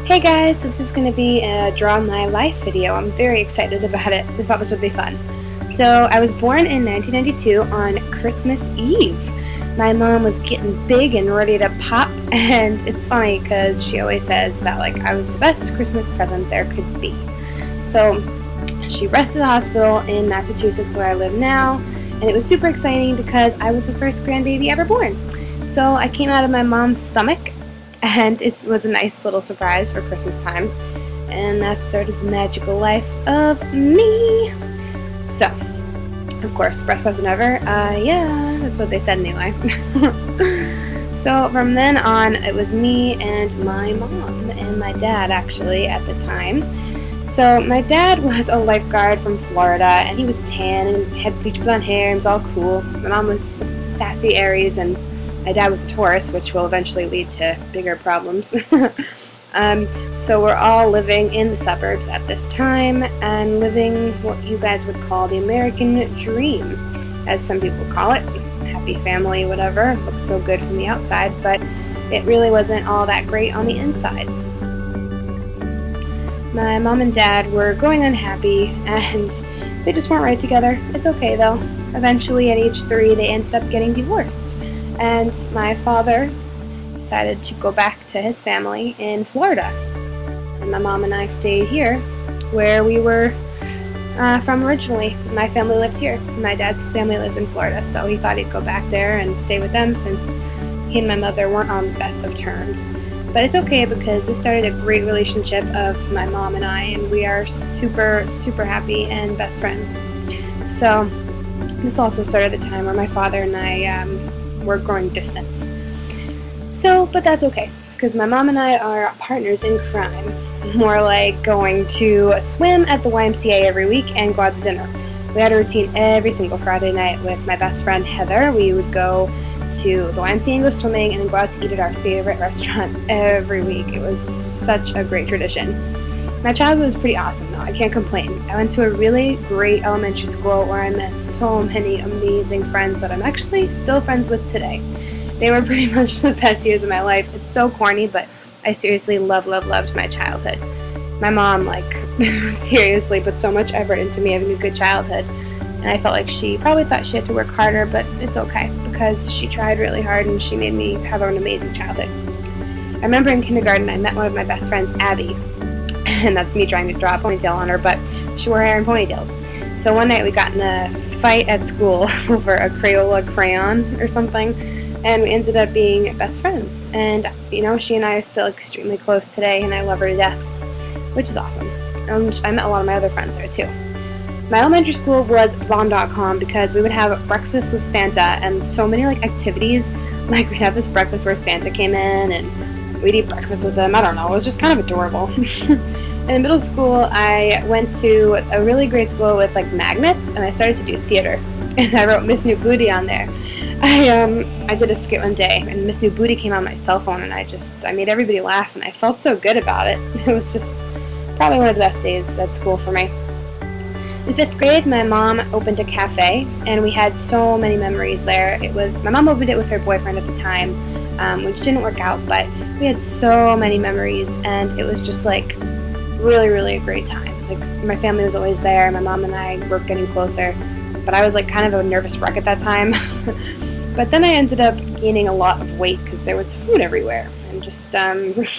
Hey guys, so this is going to be a Draw My Life video. I'm very excited about it. I thought this would be fun. So I was born in 1992 on Christmas Eve. My mom was getting big and ready to pop, and it's funny because she always says that I was the best Christmas present there could be. So she rushed to the hospital in Massachusetts where I live now, and it was super exciting because I was the first grandbaby ever born. So I came out of my mom's stomach, and it was a nice little surprise for Christmas time. And that started the magical life of me. So, of course, best present ever. Yeah, that's what they said anyway. So from then on, it was me and my mom and my dad actually at the time. So my dad was a lifeguard from Florida, and he was tan and had bleach blonde hair and was all cool. My mom was sassy Aries, and my dad was a Taurus, which will eventually lead to bigger problems. So we're all living in the suburbs at this time and living what you guys would call the American dream, as some people call it. Happy family, whatever. Looks so good from the outside, but it really wasn't all that great on the inside. My mom and dad were growing unhappy, and they just weren't right together. It's okay though. Eventually at age 3 they ended up getting divorced. And my father decided to go back to his family in Florida. And my mom and I stayed here, where we were from originally. My family lived here. My dad's family lives in Florida, so he thought he'd go back there and stay with them since he and my mother weren't on the best of terms. But it's okay because this started a great relationship of my mom and I, and we are super, super happy and best friends. So this also started the time where my father and I we're growing distant. So, but that's okay, because my mom and I are partners in crime. More like going to swim at the YMCA every week and go out to dinner. We had a routine every single Friday night with my best friend Heather. We would go to the YMCA and go swimming, and then go out to eat at our favorite restaurant every week. It was such a great tradition. My childhood was pretty awesome though, I can't complain. I went to a really great elementary school where I met so many amazing friends that I'm actually still friends with today. They were pretty much the best years of my life. It's so corny, but I seriously loved my childhood. My mom, seriously put so much effort into me having a good childhood, and I felt like she probably thought she had to work harder, but it's okay, because she tried really hard and she made me have an amazing childhood. I remember in kindergarten I met one of my best friends, Abby, and that's me trying to draw a ponytail on her, but she wore hair in ponytails. So one night we got in a fight at school over a Crayola crayon or something, and we ended up being best friends. And she and I are still extremely close today, and I love her to death, which is awesome. I met a lot of my other friends there too. My elementary school was bomb.com because we would have breakfast with Santa and so many activities. We'd have this breakfast where Santa came in and we'd eat breakfast with him. I don't know, it was just kind of adorable. In middle school, I went to a really great school with magnets, and I started to do theater. And I wrote Miss New Booty on there. I did a skit one day, and Miss New Booty came on my cell phone, and I made everybody laugh, and I felt so good about it. It was just probably one of the best days at school for me. In 5th grade, my mom opened a cafe, and we had so many memories there. My mom opened it with her boyfriend at the time, which didn't work out, but we had so many memories, and it was just really, really a great time. My family was always there. My mom and I were getting closer, but I was kind of a nervous wreck at that time. But then I ended up gaining a lot of weight because there was food everywhere and just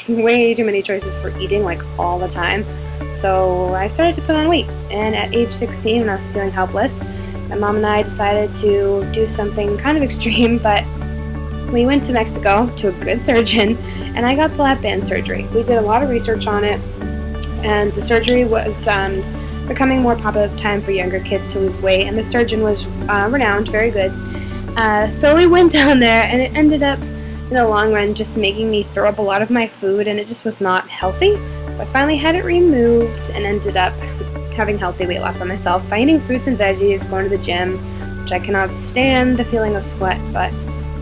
way too many choices for eating all the time. So I started to put on weight, and at age 16, when I was feeling helpless, my mom and I decided to do something kind of extreme, but we went to Mexico to a good surgeon, and I got lap band surgery. We did a lot of research on it, and the surgery was becoming more popular at the time for younger kids to lose weight, and the surgeon was renowned, very good. So we went down there, and it ended up, in the long run, just making me throw up a lot of my food, and it just was not healthy. So I finally had it removed and ended up having healthy weight loss by myself by eating fruits and veggies, going to the gym, which I cannot stand the feeling of sweat, but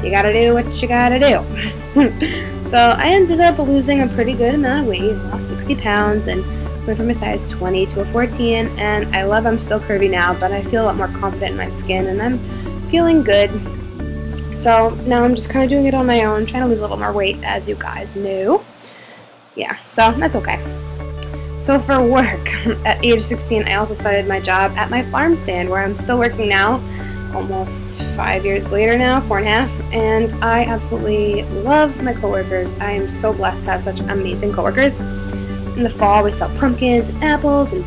you gotta do what you gotta do. So I ended up losing a pretty good amount of weight, lost 60 pounds, and went from a size 20 to a 14, and I'm still curvy now, but I feel a lot more confident in my skin, and I'm feeling good. So now I'm just kind of doing it on my own, trying to lose a little more weight, as you guys know. Yeah, so that's okay. So for work, at age 16, I also started my job at my farm stand where I'm still working now, almost 5 years later now, 4.5, and I absolutely love my coworkers. I am so blessed to have such amazing coworkers. In the fall, we sell pumpkins and apples and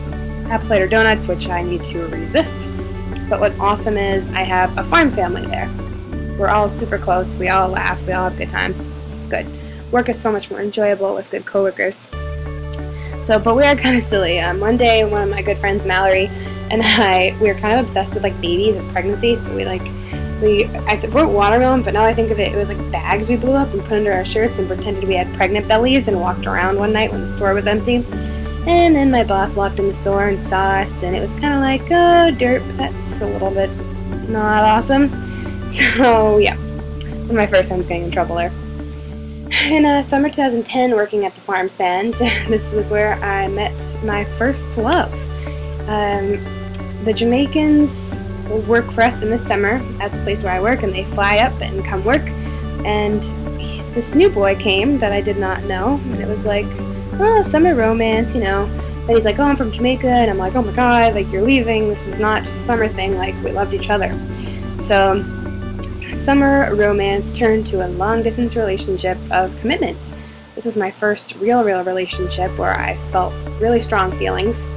apple cider donuts, which I need to resist. But what's awesome is I have a farm family there. We're all super close, we all laugh, we all have good times, it's good. Work is so much more enjoyable with good coworkers. But we are kind of silly. One day, one of my good friends, Mallory, and we were kind of obsessed with like babies and pregnancy. So we wrote watermelon, but now I think of it, it was like bags we blew up and put under our shirts and pretended we had pregnant bellies and walked around one night when the store was empty. And then my boss walked in the store and saw us, and it was kind of like, oh, derp, that's a little bit not awesome. So yeah, one of my first times getting in trouble there. In summer 2010, working at the farm stand, this was where I met my first love. The Jamaicans work for us in the summer at the place where I work, and they fly up and come work. And this new boy came that I did not know, and it was like, oh, summer romance, you know. And he's like, oh, I'm from Jamaica, and I'm like, oh my god, like, you're leaving, this is not just a summer thing, like, we loved each other. So summer romance turned to a long-distance relationship of commitment. This was my first real relationship where I felt really strong feelings,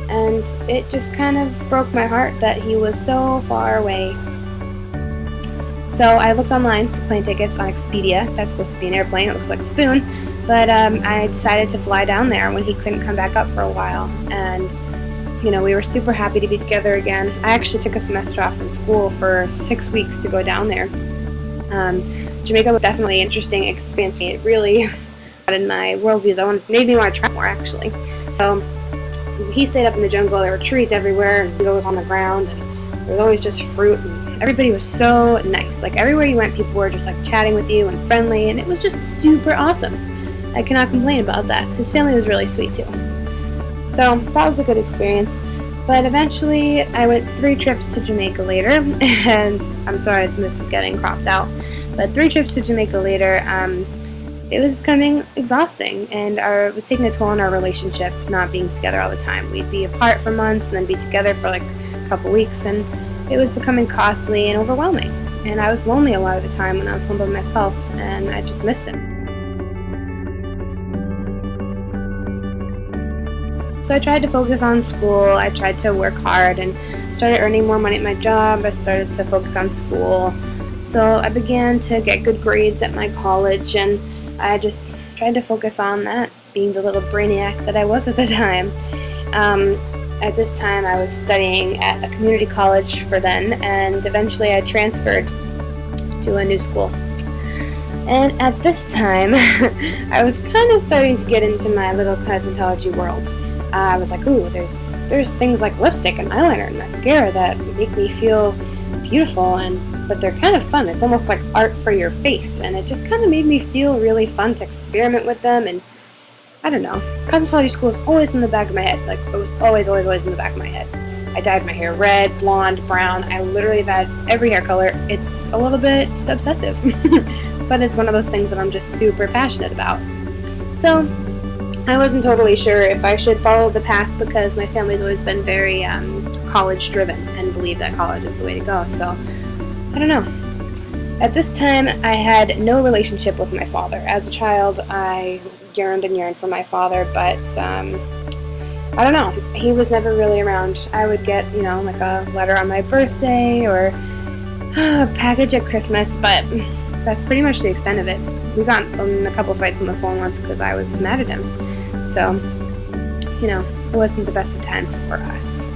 and it just kind of broke my heart that he was so far away. So I looked online for plane tickets on Expedia. That's supposed to be an airplane, it looks like a spoon, but I decided to fly down there when he couldn't come back up for a while, and you know, we were super happy to be together again. I actually took a semester off from school for 6 weeks to go down there. Jamaica was definitely an interesting experience. It really got in my worldviews. It made me want to try more, actually. So he stayed up in the jungle. There were trees everywhere, and mangoes on the ground, and there was always just fruit. And everybody was so nice. Like, everywhere you went, people were just like chatting with you and friendly, and it was just super awesome. I cannot complain about that. His family was really sweet too. So that was a good experience, but eventually I went 3 trips to Jamaica later, and I'm sorry this is getting cropped out, but 3 trips to Jamaica later, it was becoming exhausting, and it was taking a toll on our relationship, not being together all the time. We'd be apart for months and then be together for like a couple weeks, and it was becoming costly and overwhelming, and I was lonely a lot of the time when I was home by myself, and I just missed him. So I tried to focus on school, I tried to work hard, and started earning more money at my job. I started to focus on school. So I began to get good grades at my college, and I just tried to focus on that, being the little brainiac that I was at the time. At this time I was studying at a community college for then, and eventually I transferred to a new school. And at this time, I was kind of starting to get into my little cosmetology world. I was like, ooh, there's things like lipstick and eyeliner and mascara that make me feel beautiful, but they're kind of fun. It's almost like art for your face, and it just kind of made me feel really fun to experiment with them. And I don't know, cosmetology school was always in the back of my head. Like, it was always in the back of my head. I dyed my hair red, blonde, brown. I literally have had every hair color. It's a little bit obsessive, but it's one of those things that I'm just super passionate about. So I wasn't totally sure if I should follow the path, because my family's always been very college driven and believe that college is the way to go. So I don't know. At this time, I had no relationship with my father. As a child, I yearned and yearned for my father, but I don't know. He was never really around. I would get, you know, like a letter on my birthday or a package at Christmas, but that's pretty much the extent of it. We got in a couple fights on the phone once because I was mad at him. So, you know, it wasn't the best of times for us.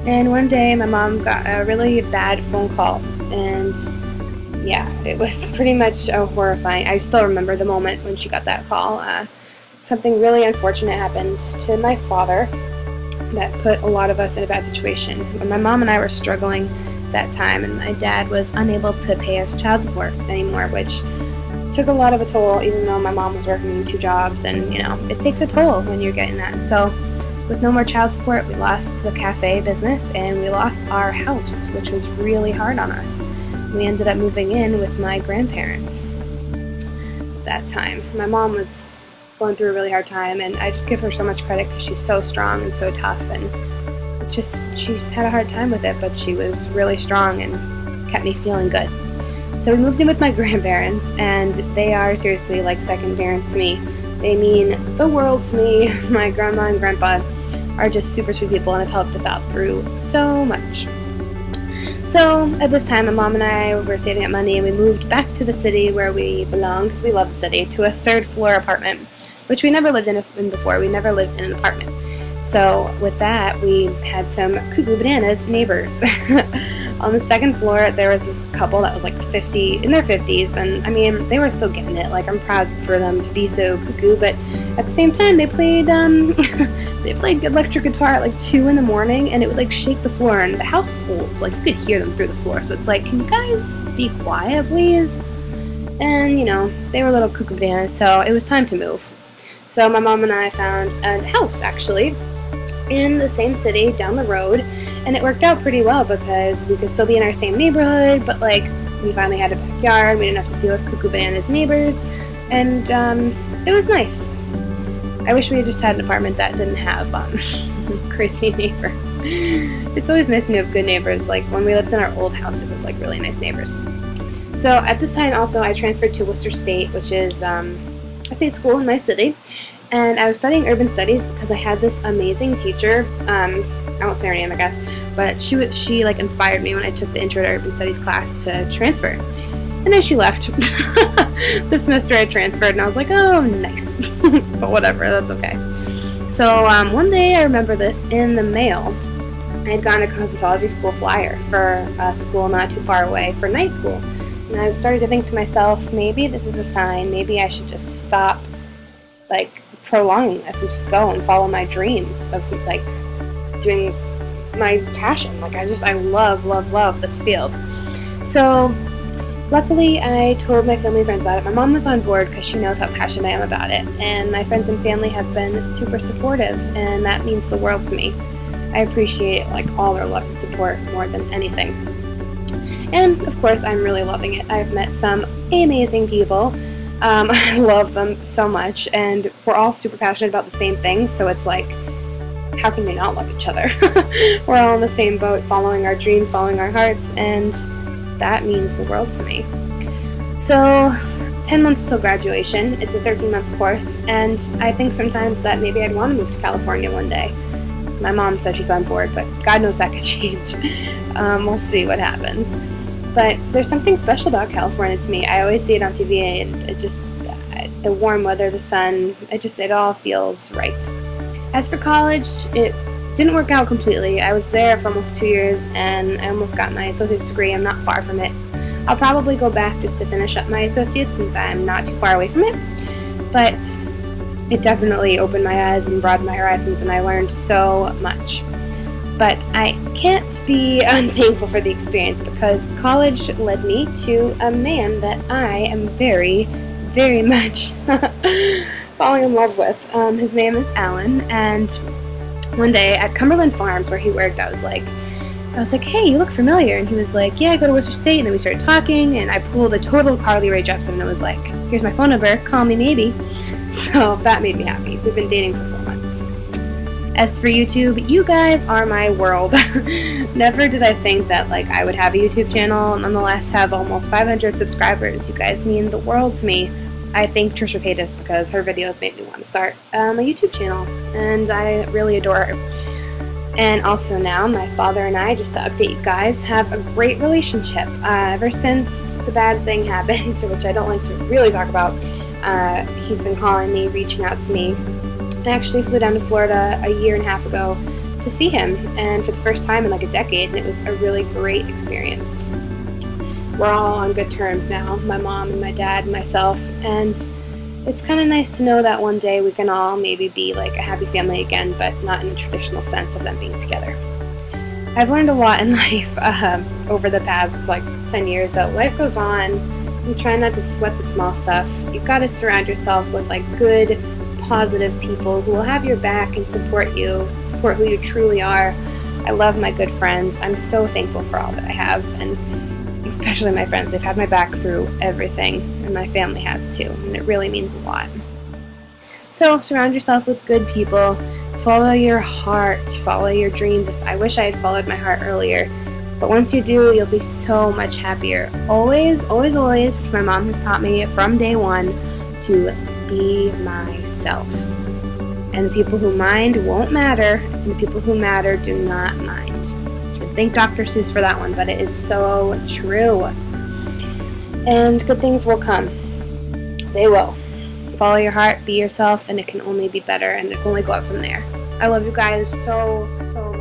And one day my mom got a really bad phone call, and yeah, it was pretty much horrifying. I still remember the moment when she got that call. Something really unfortunate happened to my father that put a lot of us in a bad situation. When my mom and I were struggling that time, and my dad was unable to pay us child support anymore, which took a lot of a toll, even though my mom was working 2 jobs, and you know, it takes a toll when you're getting that. So with no more child support, we lost the cafe business, and we lost our house, which was really hard on us. We ended up moving in with my grandparents at that time. My mom was going through a really hard time, and I just give her so much credit because she's so strong and so tough, and it's just, she had a hard time with it, but she was really strong and kept me feeling good. So we moved in with my grandparents, and they are seriously like second parents to me. They mean the world to me. My grandma and grandpa are just super sweet people and have helped us out through so much. So at this time, my mom and I were saving up money, and we moved back to the city where we belong, because we love the city, to a third-floor apartment, which we never lived in before. We never lived in an apartment. So with that, we had some cuckoo bananas neighbors. On the second floor, there was this couple that was like in their 50s, and I mean, they were still getting it. Like, I'm proud for them to be so cuckoo, but at the same time, they played they played electric guitar at like 2 in the morning, and it would like shake the floor, and the house was old, so like you could hear them through the floor. So it's like, can you guys be quiet, please? And you know, they were little cuckoo bananas, so it was time to move. So my mom and I found a house, actually, in the same city down the road, and it worked out pretty well because we could still be in our same neighborhood, but like, we finally had a backyard. We didn't have to deal with cuckoo bananas neighbors, and it was nice. I wish we had just had an apartment that didn't have crazy neighbors. It's always nice when you have good neighbors. Like when we lived in our old house, it was like really nice neighbors. So at this time also, I transferred to Worcester State, which is a state school in my city. And I was studying urban studies because I had this amazing teacher. I won't say her name, I guess, but she like inspired me when I took the Intro to Urban Studies class to transfer. And then she left. The semester I transferred, and I was like, oh, nice. But whatever, that's okay. So one day I remember this in the mail. I had gotten a cosmetology school flyer for a school not too far away for night school. And I started to think to myself, maybe this is a sign. Maybe I should just stop like prolonging this and just go and follow my dreams of like doing my passion. Like I love this field. So luckily I told my family and friends about it. My mom was on board because she knows how passionate I am about it, and my friends and family have been super supportive, and that means the world to me. I appreciate like all their love and support more than anything. And of course I'm really loving it. I've met some amazing people. I love them so much, and we're all super passionate about the same things, so it's like, how can we not love each other? We're all in the same boat, following our dreams, following our hearts, and that means the world to me. So 10 months till graduation. It's a 13-month course, and I think sometimes that maybe I'd want to move to California one day. My mom said she's on board, but God knows that could change. We'll see what happens. But there's something special about California to me. I always see it on TV, and it just, the warm weather, the sun, it all feels right. As for college, it didn't work out completely. I was there for almost 2 years, and I almost got my associate's degree. I'm not far from it. I'll probably go back just to finish up my associate's since I'm not too far away from it. But it definitely opened my eyes and broadened my horizons, and I learned so much. But I can't be unthankful for the experience because college led me to a man that I am very, very much falling in love with. His name is Alan, and one day at Cumberland Farms where he worked, I was like, hey, you look familiar. And he was like, yeah, I go to Worcester State. And then we started talking, and I pulled a total Carly Rae Jepsen, and it was like, here's my phone number, call me maybe. So that made me happy. We've been dating for 4 months. As for YouTube, you guys are my world. Never did I think that like I would have a YouTube channel and nonetheless have almost 500 subscribers. You guys mean the world to me. I thank Trisha Paytas because her videos made me want to start a YouTube channel, and I really adore her. And also now, my father and I, just to update you guys, have a great relationship. Ever since the bad thing happened, which I don't like to really talk about, he's been calling me, reaching out to me. I actually flew down to Florida a year and a half ago to see him, and for the first time in like a decade, and it was a really great experience. We're all on good terms now, my mom and my dad and myself, and it's kind of nice to know that one day we can all maybe be like a happy family again, but not in the traditional sense of them being together. I've learned a lot in life over the past like 10 years that life goes on, and try not to sweat the small stuff. You've got to surround yourself with like good, positive people who will have your back and support you, support who you truly are. I love my good friends. I'm so thankful for all that I have, and especially my friends. They've had my back through everything, and my family has too, and it really means a lot. So surround yourself with good people. Follow your heart. Follow your dreams. I wish I had followed my heart earlier. But once you do, you'll be so much happier. Always, always, always, which my mom has taught me from day one, to be myself. And the people who mind won't matter, and the people who matter do not mind. So thank Dr. Seuss for that one, but it is so true. And good things will come. They will. Follow your heart, be yourself, and it can only be better, and it can only go up from there. I love you guys so, so much.